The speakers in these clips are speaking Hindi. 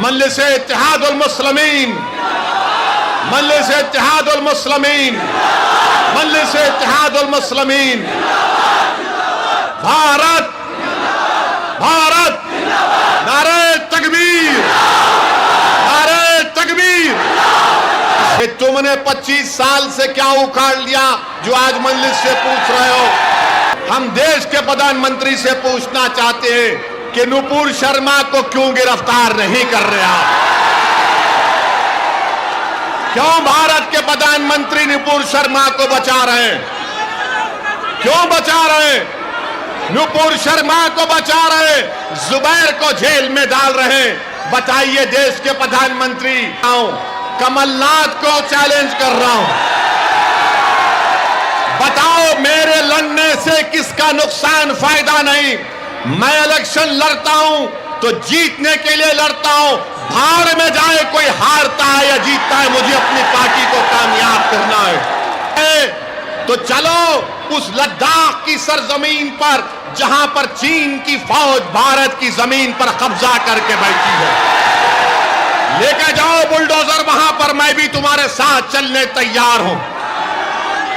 मजलिस-ए-इत्तेहादुल मुस्लिमीन, मजलिस-ए-इत्तेहादुल मुस्लिमीन, मजलिस-ए-इत्तेहादुल मुस्लिमीन। भारत भारत, नारे तकबीर, नारे तकबीर। कि तुमने 25 साल से क्या उखाड़ लिया जो आज मजलिस से पूछ रहे हो? हम देश के प्रधानमंत्री से पूछना चाहते हैं कि नुपुर शर्मा को क्यों गिरफ्तार नहीं कर रहे आप? क्यों भारत के प्रधानमंत्री नुपुर शर्मा को बचा रहे हैं? क्यों बचा रहे हैं? नुपुर शर्मा को बचा रहे, जुबैर को जेल में डाल रहे। बताइए देश के प्रधानमंत्री। कमलनाथ को चैलेंज कर रहा हूं, बताओ मेरे लड़ने से किसका नुकसान, फायदा नहीं। मैं इलेक्शन लड़ता हूं तो जीतने के लिए लड़ता हूं। भाड़ में जाए कोई हारता है या जीतता है, मुझे अपनी पार्टी को कामयाब करना है। तो चलो उस लद्दाख की सरजमीन पर जहां पर चीन की फौज भारत की जमीन पर कब्जा करके बैठी है, लेके जाओ बुलडोजर वहां पर, मैं भी तुम्हारे साथ चलने तैयार हूं।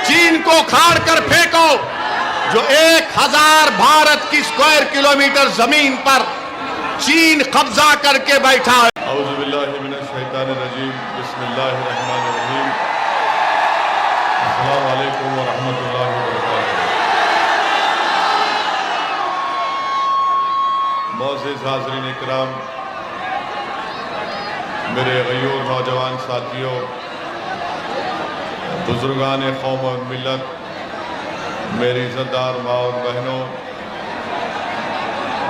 चीन को खाड़ कर फेंको जो 1000 भारत की स्क्वायर किलोमीटर जमीन पर चीन कब्जा करके बैठा है। औज़ुबिल्लाहि मिनश्शैतानिर्रजीम, बिस्मिल्लाहिर्रहमानिर्रहीम। अस्सलामु अलैकुम व रहमतुल्लाहि व बरकातुहू। मोअज़्ज़िज़ हाज़रीन इकराम, मेरे गयूर नौजवान साथियों, बुजुर्गान कौम और मिल्लत, मेरी इज़्ज़तदार माँ और बहनों,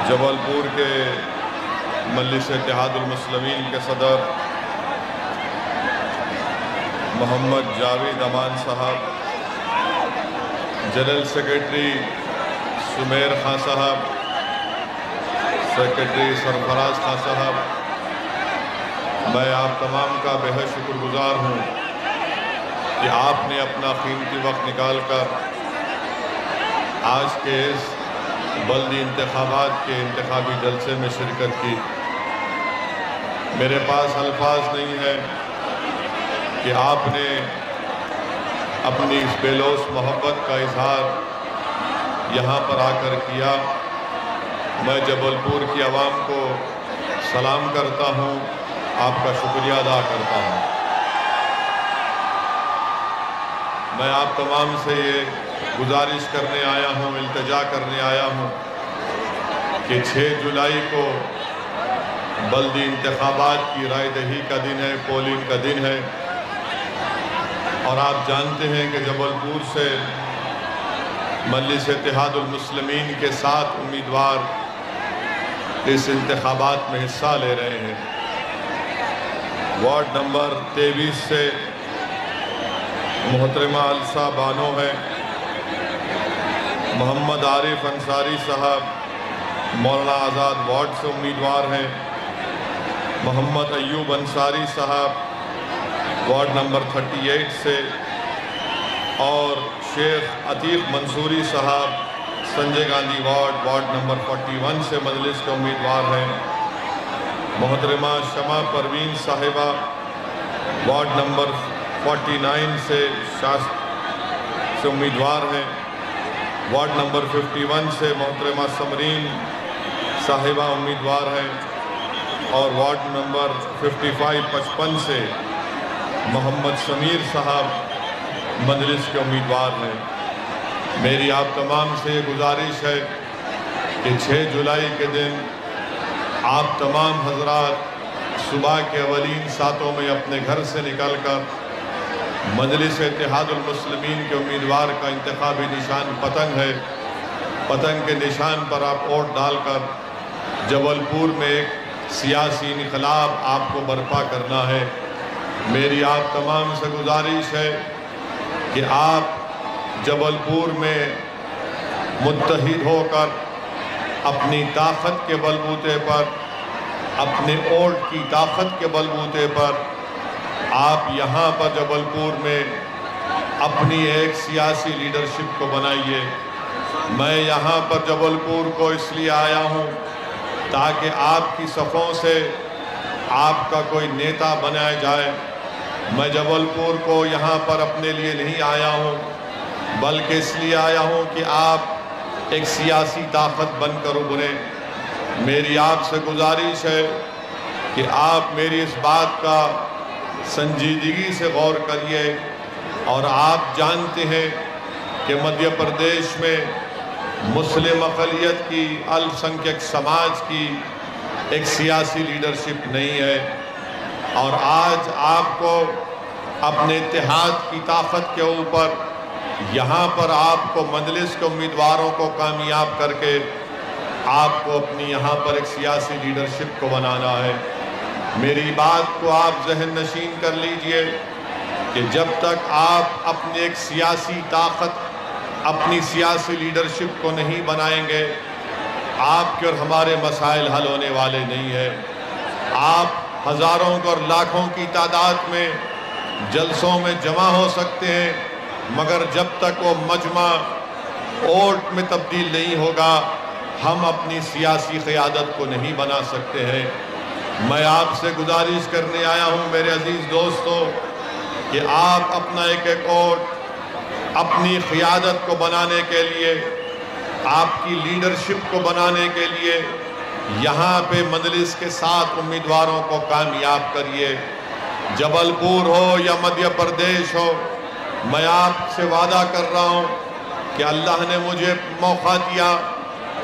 जबलपुर के मजलिस-ए-इत्तेहादुल मुस्लिमीन के सदर मोहम्मद जावेद अमान साहब, जनरल सेक्रेटरी सुमेर खां साहब, सेक्रेटरी सरफराज खां साहब, मैं आप तमाम का बेहद शुक्रगुजार हूँ कि आपने अपना कीमती वक्त निकाल कर आज के इस बल्दी इंतखाबात के इंतखाबी जलसे में शिरकत की। मेरे पास अल्फाज नहीं है कि आपने अपनी इस बेलौस मोहब्बत का इजहार यहाँ पर आकर किया। मैं जबलपुर की आवाम को सलाम करता हूँ, आपका शुक्रिया अदा करता हूँ। मैं आप तमाम से ये गुजारिश करने आया हूँ, इल्तिजा करने आया हूँ कि 6 जुलाई को बल्दी इंतखाबात की राय दही का दिन है, पोलिंग का दिन है। और आप जानते हैं कि जबलपुर से मजलिस-ए-इत्तेहादुल मुस्लिमीन के 7 उम्मीदवार इस इंतखाबात में हिस्सा ले रहे हैं। वार्ड नंबर 23 से मोहतरमा अलसा बानो है, मोहम्मद आरिफ अंसारी साहब मौलाना आज़ाद वार्ड से उम्मीदवार हैं, मोहम्मद अयूब अंसारी साहब वार्ड नंबर 38 से, और शेख अतीक मंसूरी साहब संजय गांधी वार्ड नंबर 41 से मजलिस के उम्मीदवार हैं। मोहतरमा शमा परवीन साहिबा वार्ड नंबर 49 से उम्मीदवार हैं। वार्ड नंबर 51 से मोहतरमा समरीन साहिबा उम्मीदवार हैं, और वार्ड नंबर 55 से मोहम्मद समीर साहब मजलिस के उम्मीदवार हैं। मेरी आप तमाम से गुजारिश है कि 6 जुलाई के दिन आप तमाम हजरात सुबह के अवलीन सातों में अपने घर से निकलकर मजलिस-ए-इत्तेहादुल मुस्लिमीन के उम्मीदवार का इंतखाबी निशान पतंग है, पतंग के निशान पर आप वोट डालकर जबलपुर में एक सियासी इनकलाब आपको बर्पा करना है। मेरी आप तमाम से गुजारिश है कि आप जबलपुर में मुत्तहिद होकर अपनी ताकत के बलबूते पर, अपने वोट की ताकत के बलबूते पर आप यहाँ पर जबलपुर में अपनी एक सियासी लीडरशिप को बनाइए। मैं यहाँ पर जबलपुर को इसलिए आया हूँ ताकि आपकी सफ़ों से आपका कोई नेता बनाया जाए। मैं जबलपुर को यहाँ पर अपने लिए नहीं आया हूँ, बल्कि इसलिए आया हूँ कि आप एक सियासी ताकत बनकर उभरे। मेरी आपसे गुजारिश है कि आप मेरी इस बात का संजीदगी से गौर करिए। और आप जानते हैं कि मध्य प्रदेश में मुस्लिम अक़लियत की, अल्पसंख्यक समाज की एक सियासी लीडरशिप नहीं है। और आज आपको अपने इत्तेहाद की ताकत के ऊपर यहाँ पर आपको मजलिस के उम्मीदवारों को कामयाब करके आपको अपनी यहाँ पर एक सियासी लीडरशिप को बनाना है। मेरी बात को आप जहन नशीन कर लीजिए कि जब तक आप अपनी एक सियासी ताकत, अपनी सियासी लीडरशिप को नहीं बनाएंगे, आपके और हमारे मसाइल हल होने वाले नहीं है। आप हज़ारों और लाखों की तादाद में जलसों में जमा हो सकते हैं, मगर जब तक वो मजमा वोट में तब्दील नहीं होगा, हम अपनी सियासी क़यादत को नहीं बना सकते हैं। मैं आपसे गुजारिश करने आया हूँ मेरे अजीज़ दोस्तों कि आप अपना एक एक वोट अपनी क़यादत को बनाने के लिए, आपकी लीडरशिप को बनाने के लिए यहाँ पे मजलिस के साथ उम्मीदवारों को कामयाब करिए। जबलपुर हो या मध्य प्रदेश हो, मैं आपसे वादा कर रहा हूँ कि अल्लाह ने मुझे मौका दिया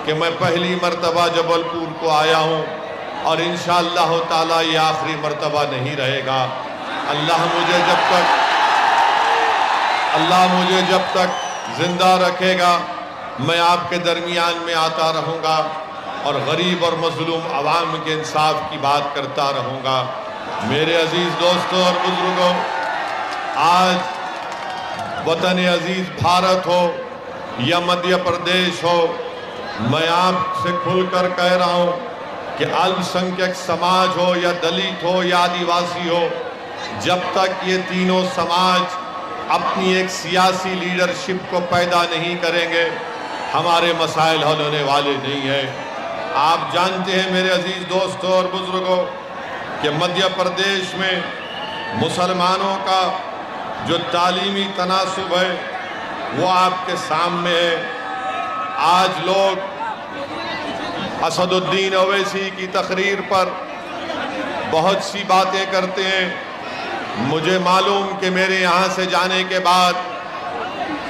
कि मैं पहली मर्तबा जबलपुर को आया हूँ और इंशाअल्लाह ताला ये आखिरी मर्तबा नहीं रहेगा। अल्लाह मुझे जब तक जिंदा रखेगा, मैं आपके दरमियान में आता रहूँगा और गरीब और मजलूम अवाम के इंसाफ की बात करता रहूँगा। मेरे अजीज़ दोस्तों और बुजुर्गों, आज वतन अजीज़ भारत हो या मध्य प्रदेश हो, मैं आपसे खुलकर कह रहा हूँ कि अल्पसंख्यक समाज हो या दलित हो या आदिवासी हो, जब तक ये तीनों समाज अपनी एक सियासी लीडरशिप को पैदा नहीं करेंगे, हमारे मसाइल हल होने वाले नहीं हैं। आप जानते हैं मेरे अजीज़ दोस्तों और बुजुर्गों कि मध्य प्रदेश में मुसलमानों का जो तालीमी तनासुब है वो आपके सामने है। आज लोग असदुद्दीन ओवैसी की तकरीर पर बहुत सी बातें करते हैं। मुझे मालूम कि मेरे यहाँ से जाने के बाद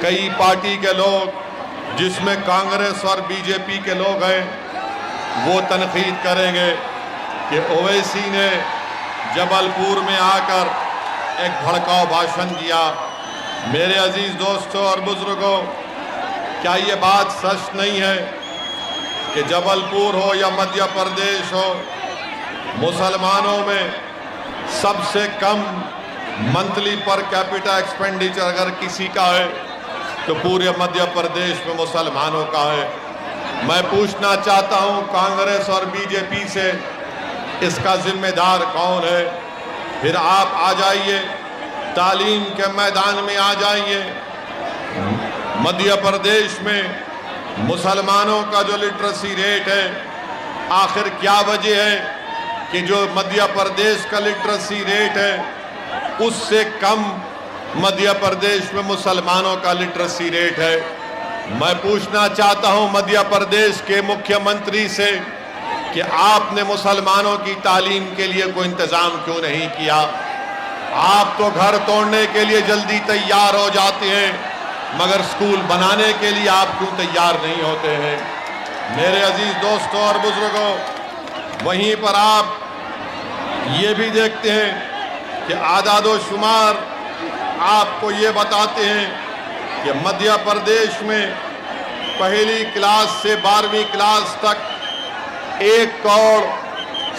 कई पार्टी के लोग, जिसमें कांग्रेस और बीजेपी के लोग हैं, वो तनकीद करेंगे कि ओवैसी ने जबलपुर में आकर एक भड़काऊ भाषण दिया। मेरे अजीज़ दोस्तों और बुजुर्गों, क्या ये बात सच नहीं है कि जबलपुर हो या मध्य प्रदेश हो, मुसलमानों में सबसे कम मंथली पर कैपिटा एक्सपेंडिचर अगर किसी का है तो पूरे मध्य प्रदेश में मुसलमानों का है। मैं पूछना चाहता हूं कांग्रेस और बीजेपी से, इसका जिम्मेदार कौन है? फिर आप आ जाइए, तालीम के मैदान में आ जाइए। मध्य प्रदेश में मुसलमानों का जो लिटरेसी रेट है, आखिर क्या वजह है कि जो मध्य प्रदेश का लिटरेसी रेट है उससे कम मध्य प्रदेश में मुसलमानों का लिटरेसी रेट है? मैं पूछना चाहता हूं मध्य प्रदेश के मुख्यमंत्री से कि आपने मुसलमानों की तालीम के लिए कोई इंतजाम क्यों नहीं किया? आप तो घर तोड़ने के लिए जल्दी तैयार हो जाते हैं, मगर स्कूल बनाने के लिए आप क्यों तैयार नहीं होते हैं? मेरे अजीज दोस्तों और बुजुर्गों, वहीं पर आप ये भी देखते हैं कि आदादो शुमार आपको ये बताते हैं कि मध्य प्रदेश में पहली क्लास से 12वीं क्लास तक 1 करोड़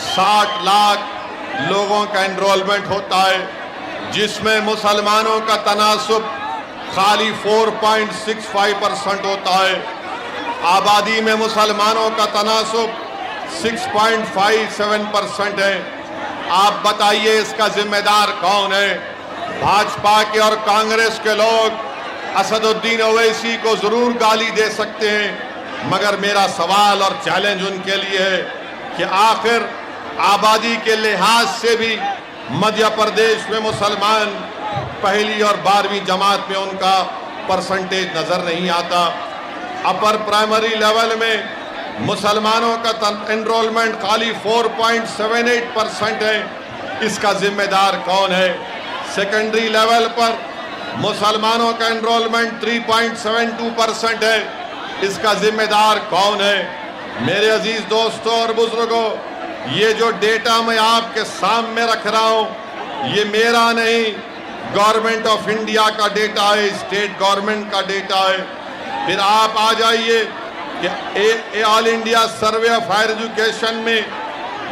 60 लाख लोगों का एनरोलमेंट होता है, जिसमें मुसलमानों का तनासुब खाली 4.65% होता है। आबादी में मुसलमानों का तनासुब 6.57% है। आप बताइए इसका जिम्मेदार कौन है? भाजपा के और कांग्रेस के लोग असदुद्दीन ओवैसी को जरूर गाली दे सकते हैं, मगर मेरा सवाल और चैलेंज उनके लिए है कि आखिर आबादी के लिहाज से भी मध्य प्रदेश में मुसलमान पहली और 12वीं जमात में उनका परसेंटेज नजर नहीं आता। अपर प्राइमरी लेवल में मुसलमानों का एनरोलमेंट खाली 4.78% है। इसका जिम्मेदार कौन है? सेकेंडरी लेवल पर मुसलमानों का एनरोलमेंट 3.72% है। इसका जिम्मेदार कौन है? मेरे अजीज दोस्तों और बुजुर्गों, ये जो डेटा मैं आपके सामने रख रहा हूं, ये मेरा नहीं, गवर्नमेंट ऑफ इंडिया का डेटा है, स्टेट गवर्नमेंट का डेटा है। फिर आप आ जाइए कि all India survey of higher education में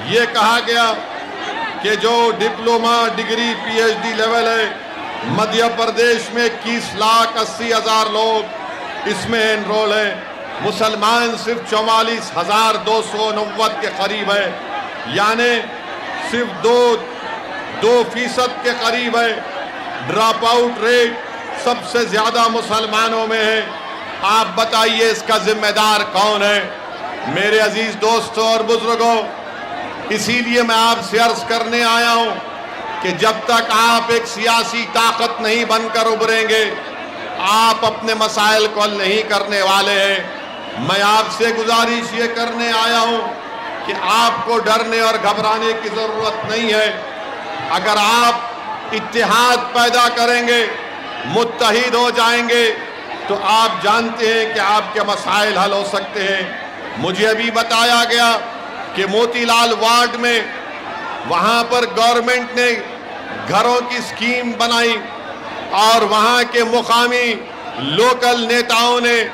ये कहा गया कि जो डिप्लोमा, डिग्री, पीएचडी लेवल है, मध्य प्रदेश में 21,80,000 लोग इसमें एनरोल है। मुसलमान सिर्फ 44,290 के करीब है, यानी सिर्फ 2% के करीब है। ड्रॉप आउट रेट सबसे ज्यादा मुसलमानों में है। आप बताइए इसका जिम्मेदार कौन है? मेरे अजीज दोस्तों और बुजुर्गों, इसीलिए मैं आपसे अर्ज करने आया हूं कि जब तक आप एक सियासी ताकत नहीं बनकर उभरेंगे, आप अपने मसाइल को हल नहीं करने वाले हैं। मैं आपसे गुजारिश ये करने आया हूं कि आपको डरने और घबराने की जरूरत नहीं है। अगर आप इत्तेहाद पैदा करेंगे, मुत्तहिद हो जाएंगे, तो आप जानते हैं कि आपके मसाइल हल हो सकते हैं। मुझे अभी बताया गया कि मोतीलाल वार्ड में वहां पर गवर्नमेंट ने घरों की स्कीम बनाई और वहां के मुकामी लोकल नेताओं ने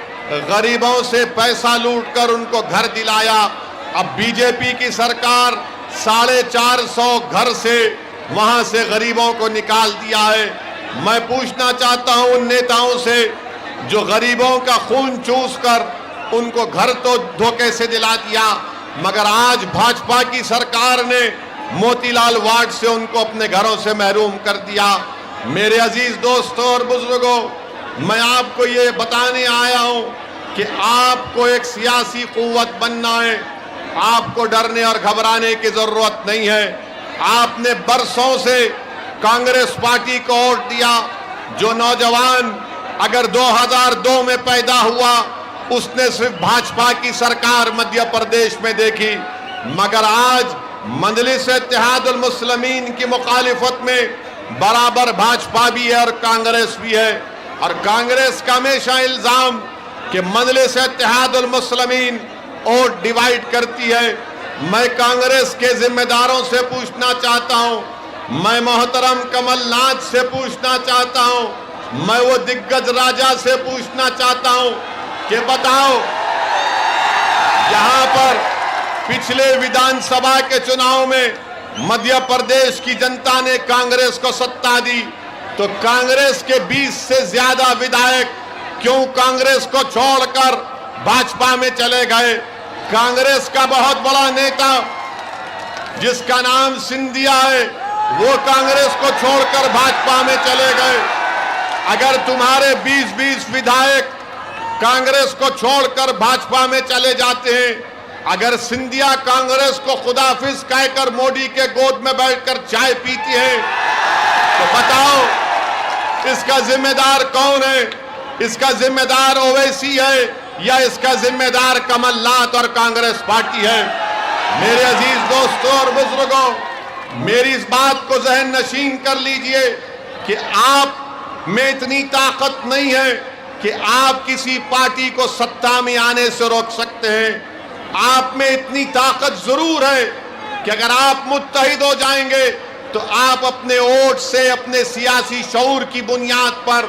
गरीबों से पैसा लूटकर उनको घर दिलाया। अब बीजेपी की सरकार 450 घर से वहां से गरीबों को निकाल दिया है। मैं पूछना चाहता हूं उन नेताओं से जो गरीबों का खून चूस कर उनको घर तो धोखे से दिला दिया, मगर आज भाजपा की सरकार ने मोतीलाल वार्ड से उनको अपने घरों से महरूम कर दिया। मेरे अजीज दोस्तों और बुजुर्गों, मैं आपको ये बताने आया हूं कि आपको एक सियासी कुव्वत बनना है। आपको डरने और घबराने की जरूरत नहीं है। आपने बरसों से कांग्रेस पार्टी को वोट दिया। जो नौजवान अगर 2002 में पैदा हुआ, उसने सिर्फ भाजपा की सरकार मध्य प्रदेश में देखी, मगर आज मजलिस इत्तेहादुल मुस्लिमीन की मुखालिफत में बराबर भाजपा भी है और कांग्रेस भी है। और कांग्रेस का हमेशा इल्जाम कि मजलिस इत्तेहादुल मुस्लिमीन वोट डिवाइड करती है। मैं कांग्रेस के जिम्मेदारों से पूछना चाहता हूं, मैं मोहतरम कमलनाथ से पूछना चाहता हूं, मैं वो दिग्गज राजा से पूछना चाहता हूं कि बताओ, यहां पर पिछले विधानसभा के चुनाव में मध्य प्रदेश की जनता ने कांग्रेस को सत्ता दी, तो कांग्रेस के 20 से ज्यादा विधायक क्यों कांग्रेस को छोड़कर भाजपा में चले गए? कांग्रेस का बहुत बड़ा नेता जिसका नाम सिंधिया है, वो कांग्रेस को छोड़कर भाजपा में चले गए। अगर तुम्हारे 20-20 विधायक कांग्रेस को छोड़कर भाजपा में चले जाते हैं, अगर सिंधिया कांग्रेस को खुदाफिज कहकर मोदी के गोद में बैठकर चाय पीती है, तो बताओ इसका जिम्मेदार कौन है? इसका जिम्मेदार ओवैसी है या इसका जिम्मेदार कमलनाथ और कांग्रेस पार्टी है? मेरे अजीज दोस्तों और बुजुर्गों, मेरी इस बात को जहन नशीन कर लीजिए कि आप में इतनी ताकत नहीं है कि आप किसी पार्टी को सत्ता में आने से रोक सकते हैं। आप में इतनी ताकत जरूर है कि अगर आप मुत्तहिद हो जाएंगे तो आप अपने वोट से, अपने सियासी शऊर की बुनियाद पर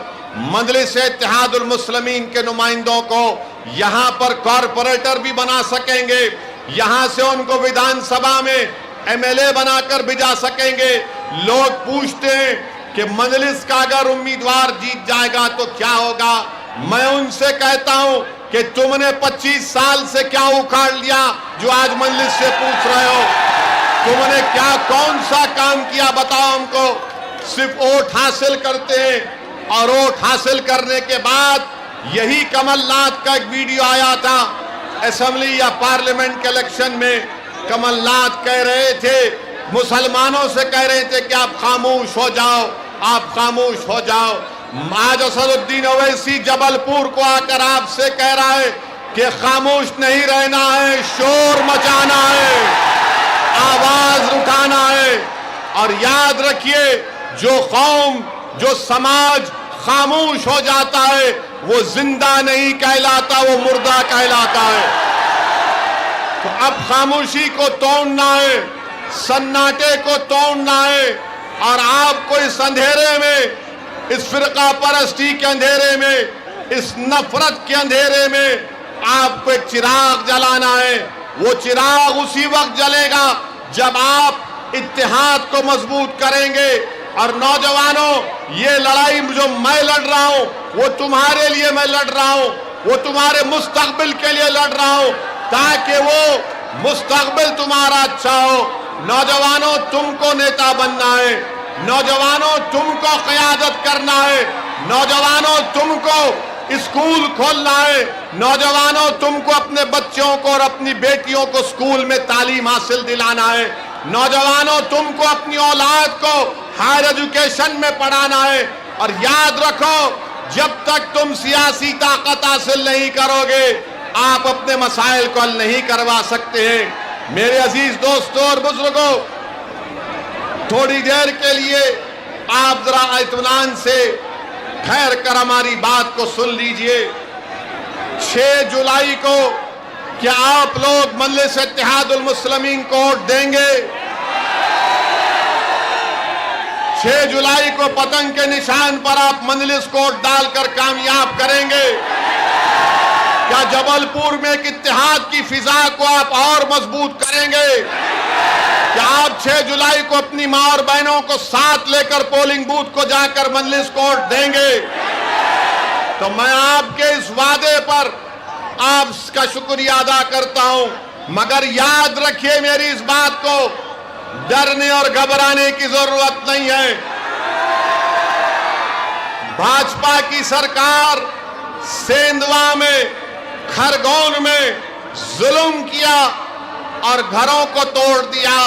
मजलिस इत्तेहादुल मुस्लिमीन के नुमाइंदों को यहां पर कॉरपोरेटर भी बना सकेंगे, यहां से उनको विधानसभा में एमएलए बनाकर भिजा सकेंगे। लोग पूछते हैं कि मजलिस का अगर उम्मीदवार जीत जाएगा तो क्या होगा? मैं उनसे कहता हूं कि तुमने 25 साल से क्या उखाड़ लिया जो आज मजलिस से पूछ रहे हो? तुमने क्या कौन सा काम किया बताओ हमको? सिर्फ वोट हासिल करते हैं, और वोट हासिल करने के बाद यही कमलनाथ का एक वीडियो आया था असेंबली या पार्लियामेंट के इलेक्शन में, कमलनाथ कह रहे थे, मुसलमानों से कह रहे थे कि आप खामोश हो जाओ, आप खामोश हो जाओ। आज असदुद्दीन ओवैसी जबलपुर को आकर आपसे कह रहा है कि खामोश नहीं रहना है, शोर मचाना है, आवाज उठाना है। और याद रखिए, जो कौम, जो समाज खामोश हो जाता है वो जिंदा नहीं कहलाता, वो मुर्दा कहलाता है। तो अब खामोशी को तोड़ना है, सन्नाटे को तोड़ना है। और आपको इस अंधेरे में, इस फिरका परस्ती के अंधेरे में, इस नफरत के अंधेरे में आपको एक चिराग जलाना है। वो चिराग उसी वक्त जलेगा जब आप इत्तेहाद को मजबूत करेंगे। और नौजवानों, ये लड़ाई जो मैं लड़ रहा हूं वो तुम्हारे लिए मैं लड़ रहा हूं, वो तुम्हारे मुस्तकबिल के लिए लड़ रहा हूं, ताकि वो मुस्तकबिल तुम्हारा अच्छा हो। नौजवानों, तुमको नेता बनना है, नौजवानों तुमको क़यादत करना है, नौजवानों तुमको स्कूल खोलना है, नौजवानों तुमको अपने बच्चों को और अपनी बेटियों को स्कूल में तालीम हासिल दिलाना है, नौजवानों तुमको अपनी औलाद को हायर एजुकेशन में पढ़ाना है। और याद रखो, जब तक तुम सियासी ताकत हासिल नहीं करोगे आप अपने मसाइल को हल नहीं करवा सकते हैं। मेरे अजीज दोस्तों और बुजुर्गों, थोड़ी देर के लिए आप जरा इत्मीनान से ठहर कर हमारी बात को सुन लीजिए। 6 जुलाई को क्या आप लोग मजलिस इत्तेहादुल मुस्लिमीन को वोट देंगे? 6 जुलाई को पतंग के निशान पर आप मजलिस को वोट डालकर कामयाब करेंगे? क्या जबलपुर में एक इत्तेहाद की फिजा को आप और मजबूत करेंगे? क्या आप 6 जुलाई को अपनी मां और बहनों को साथ लेकर पोलिंग बूथ को जाकर मजलिस को वोट देंगे? तो मैं आपके इस वादे पर आपका शुक्रिया अदा करता हूं, मगर याद रखिए मेरी इस बात को, डरने और घबराने की जरूरत नहीं है। भाजपा की सरकार सेंधवा में, खरगोन में जुल्म किया और घरों को तोड़ दिया।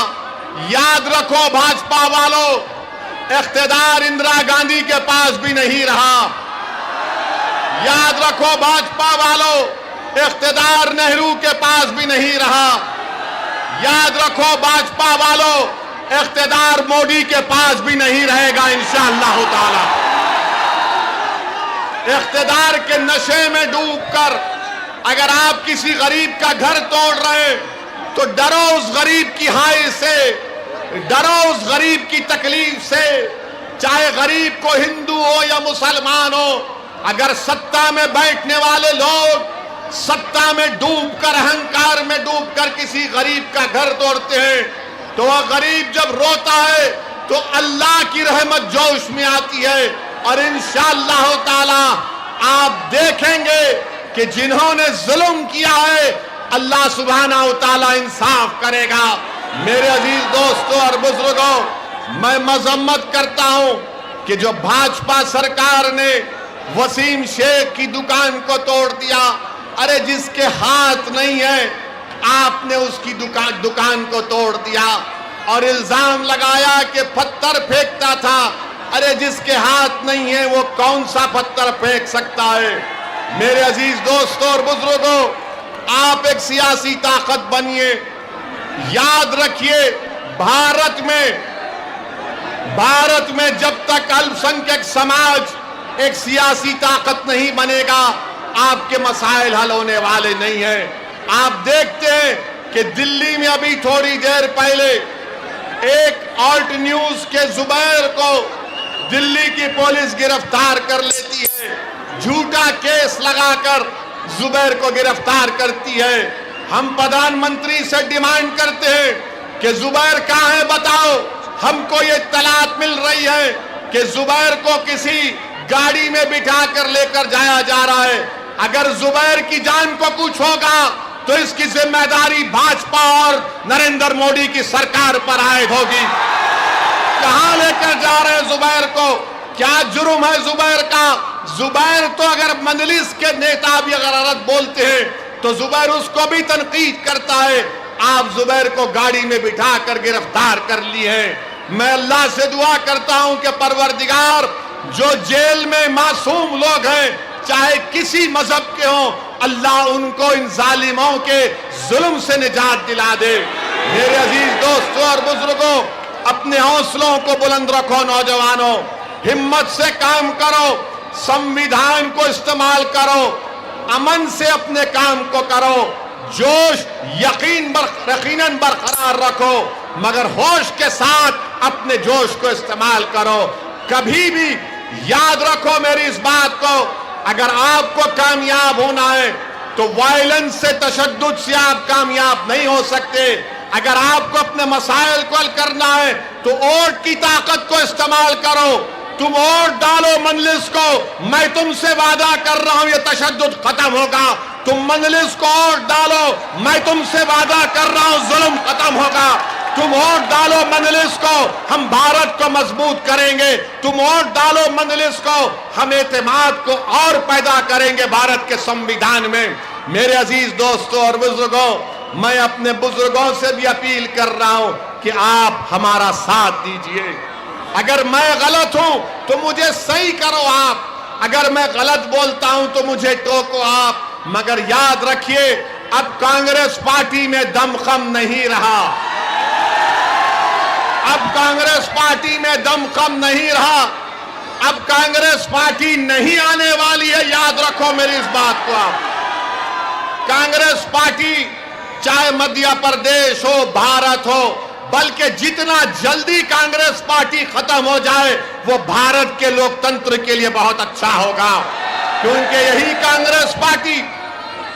याद रखो भाजपा वालों, इख्तिदार इंदिरा गांधी के पास भी नहीं रहा। याद रखो भाजपा वालों, इख्तिदार नेहरू के पास भी नहीं रहा। याद रखो भाजपा वालों, इख्तिदार मोदी के पास भी नहीं रहेगा इंशाअल्लाह ताला। इख्तिदार के नशे में डूबकर अगर आप किसी गरीब का घर तोड़ रहे हैं तो डरो उस गरीब की हाय से, डरो उस गरीब की तकलीफ से, चाहे गरीब को हिंदू हो या मुसलमान हो। अगर सत्ता में बैठने वाले लोग सत्ता में डूबकर, अहंकार में डूबकर किसी गरीब का घर तोड़ते हैं तो वह गरीब जब रोता है तो अल्लाह की रहमत जोश में आती है। और इंशाअल्लाह ताला आप देखेंगे कि जिन्होंने जुल्म किया है अल्लाह सुब्हाना व तआला इंसाफ करेगा। मेरे अजीज दोस्तों और बुजुर्गों, मैं मजम्मत करता हूं कि जो भाजपा सरकार ने वसीम शेख की दुकान को तोड़ दिया, अरे जिसके हाथ नहीं है आपने उसकी दुकान को तोड़ दिया और इल्जाम लगाया कि पत्थर फेंकता था। अरे जिसके हाथ नहीं है वो कौन सा पत्थर फेंक सकता है? मेरे अजीज दोस्तों और बुजुर्गों, आप एक सियासी ताकत बनिए। याद रखिए, भारत में जब तक अल्पसंख्यक समाज एक सियासी ताकत नहीं बनेगा आपके मसाइल हल होने वाले नहीं हैं। आप देखते हैं कि दिल्ली में अभी थोड़ी देर पहले एक ऑल्ट न्यूज के जुबैर को दिल्ली की पुलिस गिरफ्तार कर लेती है, झूठा केस लगाकर जुबैर को गिरफ्तार करती है। हम प्रधानमंत्री से डिमांड करते हैं कि जुबैर कहाँ है बताओ। हमको ये इत्तलात मिल रही है कि जुबैर को किसी गाड़ी में बिठा कर लेकर जाया जा रहा है। अगर जुबैर की जान को कुछ होगा तो इसकी जिम्मेदारी भाजपा और नरेंद्र मोदी की सरकार पर आयद होगी। कहां लेकर जा रहे हैं जुबैर को? क्या जुर्म है जुबैर का? जुबैर तो अगर मजलिस के नेता भी अगर गलत बोलते हैं तो जुबैर उसको भी तनकीद करता है। आप जुबैर को गाड़ी में बिठा कर गिरफ्तार कर लिए हैं। मैं अल्लाह से दुआ करता हूं कि परवरदिगार, जो जेल में मासूम लोग हैं, चाहे किसी मजहब के हों, अल्लाह उनको इन जालिमों के जुल्म से निजात दिला दे। मेरे अजीज दोस्तों और बुजुर्गों, अपने हौसलों को बुलंद रखो। नौजवानों, हिम्मत से काम करो, संविधान को इस्तेमाल करो, अमन से अपने काम को करो, जोश यकीनन बरकरार रखो, मगर होश के साथ अपने जोश को इस्तेमाल करो। कभी भी याद रखो मेरी इस बात को, अगर आपको कामयाब होना है तो वायलेंस से, तशद्दुद से आप कामयाब नहीं हो सकते। अगर आपको अपने मसाइल को हल करना है तो वोट की ताकत को इस्तेमाल करो। तुम वोट डालो मजलिस को, मैं तुमसे वादा कर रहा हूं ये तशद्दुद खत्म होगा। तुम मजलिस को वोट डालो, मैं तुमसे वादा कर रहा हूं जुल्म खत्म होगा। तुम वोट डालो मजलिस को, हम भारत को मजबूत करेंगे। तुम वोट डालो मजलिस को, हम एतमाद को और पैदा करेंगे भारत के संविधान में। मेरे अजीज दोस्तों और बुजुर्गों, मैं अपने बुजुर्गों से भी अपील कर रहा हूं कि आप हमारा साथ दीजिए। अगर मैं गलत हूं तो मुझे सही करो आप, अगर मैं गलत बोलता हूं तो मुझे टोको आप, मगर याद रखिए अब कांग्रेस पार्टी में दमखम नहीं रहा। अब कांग्रेस पार्टी में दमखम नहीं रहा। अब कांग्रेस पार्टी नहीं आने वाली है, याद रखो मेरी इस बात को आप। कांग्रेस पार्टी चाहे मध्य प्रदेश हो, भारत हो, बल्कि जितना जल्दी कांग्रेस पार्टी खत्म हो जाए वो भारत के लोकतंत्र के लिए बहुत अच्छा होगा, क्योंकि यही कांग्रेस पार्टी,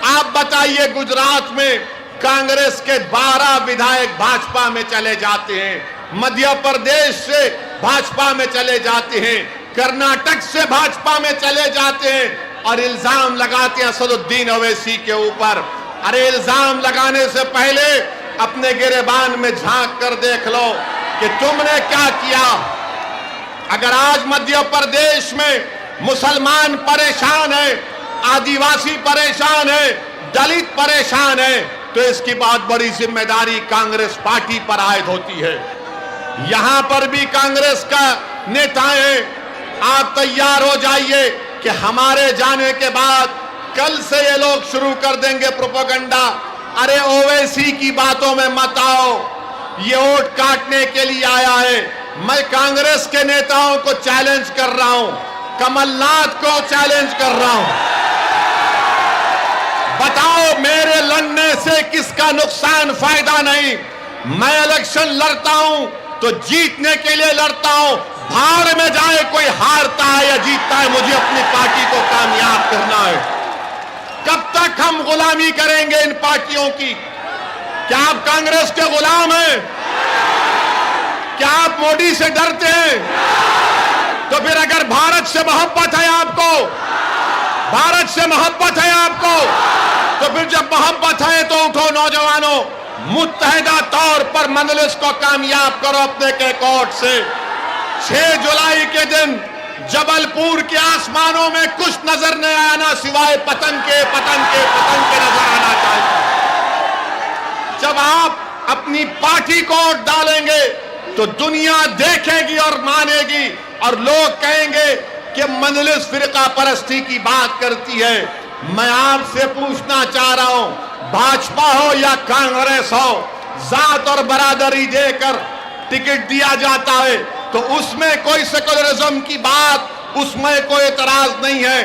आप बताइए गुजरात में कांग्रेस के 12 विधायक भाजपा में चले जाते हैं, मध्य प्रदेश से भाजपा में चले जाते हैं, कर्नाटक से भाजपा में चले जाते हैं और इल्जाम लगाते हैं असदुद्दीन ओवैसी के ऊपर। अरे इल्जाम लगाने से पहले अपने गिरेबान में झांक कर देख लो कि तुमने क्या किया। अगर आज मध्य प्रदेश में मुसलमान परेशान है, आदिवासी परेशान है, दलित परेशान है, तो इसकी बहुत बड़ी जिम्मेदारी कांग्रेस पार्टी पर आयद होती है। यहां पर भी कांग्रेस का नेताएं हैं, आप तैयार हो जाइए कि हमारे जाने के बाद कल से ये लोग शुरू कर देंगे प्रोपेगेंडा। अरे ओवैसी की बातों में मत आओ, ये वोट काटने के लिए आया है। मैं कांग्रेस के नेताओं को चैलेंज कर रहा हूं, कमलनाथ को चैलेंज कर रहा हूं, बताओ मेरे लड़ने से किसका नुकसान फायदा नहीं। मैं इलेक्शन लड़ता हूं तो जीतने के लिए लड़ता हूं, भाड़ में जाए कोई हारता है या जीतता है, मुझे अपनी पार्टी को कामयाब करना है। कब तक हम गुलामी करेंगे इन पार्टियों की? क्या आप कांग्रेस के गुलाम हैं? क्या आप मोदी से डरते हैं? तो फिर अगर भारत से मोहब्बत है आपको, भारत से मोहब्बत है आपको, तो फिर जब मोहब्बत है तो उठो नौजवानों, मुत्तहिदा तौर पर मजलिस को कामयाब करो अपने कैकोट से। 6 जुलाई के दिन जबलपुर के आसमानों में कुछ नजर नहीं आना सिवाय पतंग के नजर आना चाहिए। जब आप अपनी पार्टी को वोट डालेंगे तो दुनिया देखेगी और मानेगी और लोग कहेंगे कि मजलिस फिरका परस्ती की बात करती है। मैं आपसे पूछना चाह रहा हूं, भाजपा हो या कांग्रेस हो, जात और बरादरी देकर टिकट दिया जाता है तो उसमें कोई सेकुलरिज्म की बात, उसमें कोई एतराज नहीं है।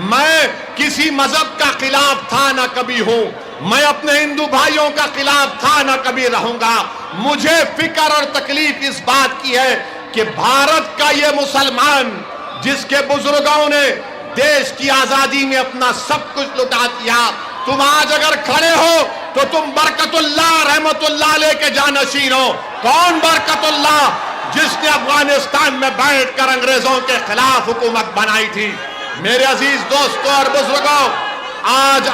मैं किसी मजहब का खिलाफ था ना कभी हूं, मैं अपने हिंदू भाइयों का खिलाफ था ना कभी रहूंगा। मुझे फिक्र और तकलीफ इस बात की है कि भारत का ये मुसलमान जिसके बुजुर्गों ने देश की आजादी में अपना सब कुछ लुटा दिया, तुम आज अगर खड़े हो तो तुम बरकतुल्लाह रहमतुल्लाह लेके जानशीन हो। कौन बरकतुल्लाह? जिसने अफगानिस्तान में बैठकर अंग्रेजों के खिलाफ हुकूमत बनाई थी। मेरे अजीज दोस्तों और बुजुर्गों, आज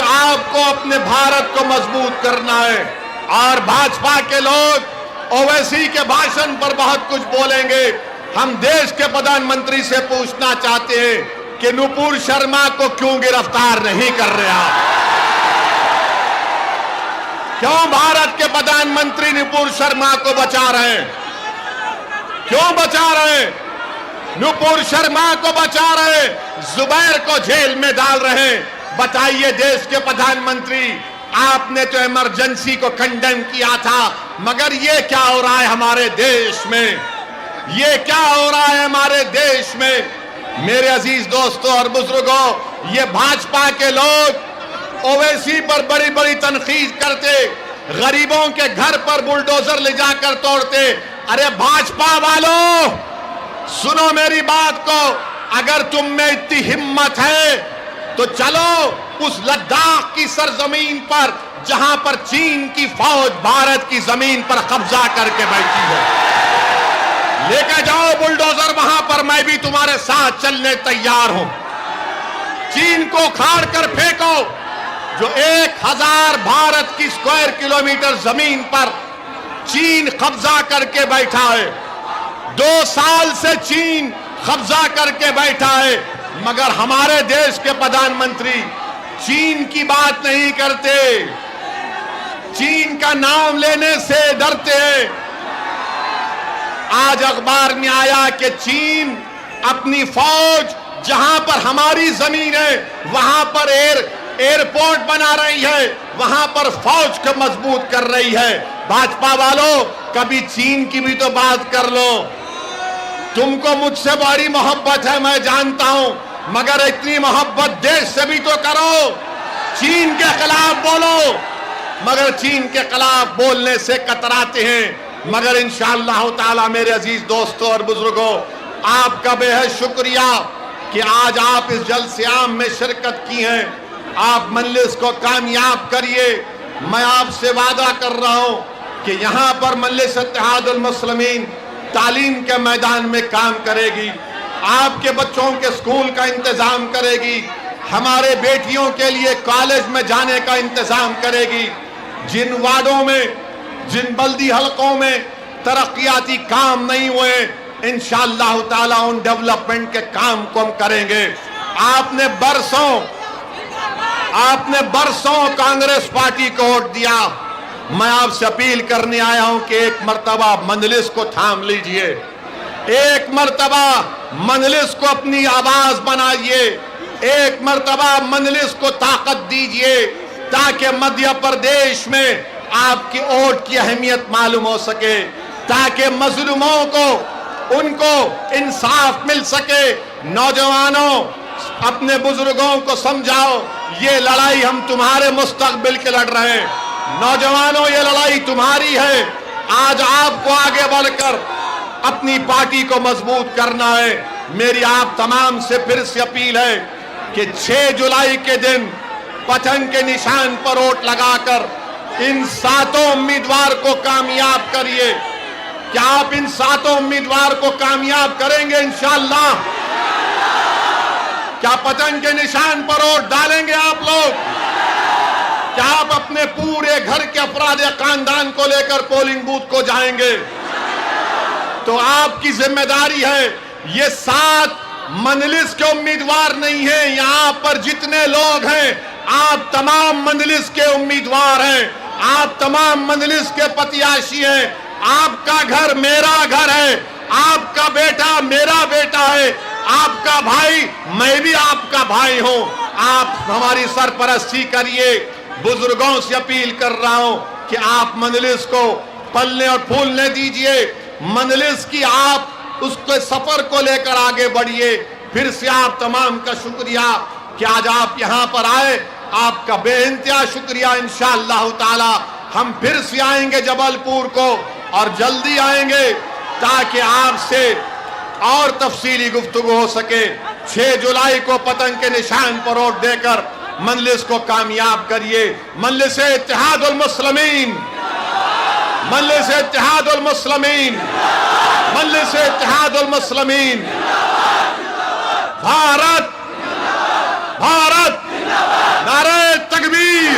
आपको अपने भारत को मजबूत करना है। और भाजपा के लोग ओवैसी के भाषण पर बहुत कुछ बोलेंगे। हम देश के प्रधानमंत्री से पूछना चाहते हैं कि नुपुर शर्मा को क्यों गिरफ्तार नहीं कर रहे आप? क्यों भारत के प्रधानमंत्री नुपुर शर्मा को बचा रहे हैं? क्यों बचा रहे हैं? नुपुर शर्मा को बचा रहे, जुबैर को जेल में डाल रहे हैं। बताइए देश के प्रधानमंत्री, आपने तो इमरजेंसी को कंडेम किया था, मगर ये क्या हो रहा है हमारे देश में? ये क्या हो रहा है हमारे देश में? मेरे अजीज दोस्तों और बुजुर्गों, ये भाजपा के लोग ओवैसी पर बड़ी बड़ी तनकीद करते, गरीबों के घर पर बुलडोजर ले जाकर तोड़ते। अरे भाजपा वालों, सुनो मेरी बात को, अगर तुम में इतनी हिम्मत है तो चलो उस लद्दाख की सरजमीन पर जहां पर चीन की फौज भारत की जमीन पर कब्जा करके बैठी है, लेकर जाओ बुलडोजर वहां पर, मैं भी तुम्हारे साथ चलने तैयार हूं। चीन को खाड़ कर फेंको, जो 1000 भारत की स्क्वायर किलोमीटर जमीन पर चीन कब्जा करके बैठा है। 2 साल से चीन कब्जा करके बैठा है, मगर हमारे देश के प्रधानमंत्री चीन की बात नहीं करते, चीन का नाम लेने से डरते हैं। आज अखबार में आया कि चीन अपनी फौज जहां पर हमारी जमीन है वहां पर एयरपोर्ट बना रही है, वहां पर फौज को मजबूत कर रही है। भाजपा वालों, कभी चीन की भी तो बात कर लो। तुमको मुझसे बड़ी मोहब्बत है, मैं जानता हूं, मगर इतनी मोहब्बत देश से भी तो करो। चीन के खिलाफ बोलो, मगर चीन के खिलाफ बोलने से कतराते हैं। मगर इंशाअल्लाह ताला मेरे अजीज दोस्तों और बुजुर्गों, आपका बेहद शुक्रिया कि आज आप इस जलसे आम में शिरकत की है। आप मजलिस को कामयाब करिए। मैं आपसे वादा कर रहा हूं कि यहां पर मजलिस इत्तेहादुल मुस्लिमीन तालीम के मैदान में काम करेगी, आपके बच्चों के स्कूल का इंतजाम करेगी, हमारे बेटियों के लिए कॉलेज में जाने का इंतजाम करेगी। जिन वार्डों में, जिन बल्दी हलकों में तरक्याती काम नहीं हुए, इंशाअल्लाह ताला उन डेवलपमेंट के काम को हम करेंगे। आपने बरसों कांग्रेस पार्टी को वोट दिया। मैं आपसे अपील करने आया हूं कि एक मर्तबा मजलिस को थाम लीजिए, एक मर्तबा मजलिस को अपनी आवाज बनाइए, एक मर्तबा मजलिस को ताकत दीजिए, ताकि मध्य प्रदेश में आपकी वोट की अहमियत मालूम हो सके, ताकि मजलूमों को उनको इंसाफ मिल सके। नौजवानों, अपने बुजुर्गों को समझाओ, ये लड़ाई हम तुम्हारे मुस्तकबिल के लड़ रहे हैं। नौजवानों, ये लड़ाई तुम्हारी है। आज आपको आगे बढ़कर अपनी पार्टी को मजबूत करना है। मेरी आप तमाम से फिर से अपील है कि 6 जुलाई के दिन पतंग के निशान पर वोट लगाकर इन 7 उम्मीदवार को कामयाब करिए। क्या आप इन 7 उम्मीदवार को कामयाब करेंगे इंशाअल्लाह? क्या पतंग के निशान पर वोट डालेंगे आप लोग? क्या आप अपने पूरे घर के अफराद या खानदान को लेकर पोलिंग बूथ को जाएंगे? तो आपकी जिम्मेदारी है। ये 7 मजलिस के उम्मीदवार नहीं है, यहां पर जितने लोग हैं आप तमाम मजलिस के उम्मीदवार हैं, आप तमाम मजलिस के प्रत्याशी हैं। आपका घर मेरा घर है, आपका बेटा मेरा बेटा है, आपका भाई मैं भी आपका भाई हूं। आप हमारी सरपरस्ती करिए। बुजुर्गों से अपील कर रहा हूं कि आप मजलिस को पलने और फूलने दीजिए। मजलिस की आप उसके सफर को लेकर आगे बढ़िए। फिर से आप तमाम का शुक्रिया कि आज आप यहां पर आए, आपका बेइंतहा शुक्रिया। इंशाअल्लाह ताला हम फिर से आएंगे जबलपुर को, और जल्दी आएंगे ताकि आपसे और तफसीली गुफ्तगू हो सके। 6 जुलाई को पतंग के निशान पर वोट देकर मजलिस को कामयाब करिए। मजलिस इत्तेहादुल मुस्लिमीन, मजलिस इत्तेहादुल मुस्लिमीन, मजलिस इत्तेहादुल मुस्लिमीन। भारत भारत, नारे तकबीर,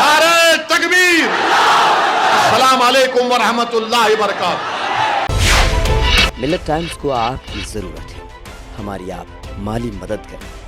नारे तकबीर। अस्सलाम वालेकुम व रहमतुल्लाहि व बरकातहू। मिल्लत टाइम्स को आपकी ज़रूरत है, हमारी आप माली मदद करें।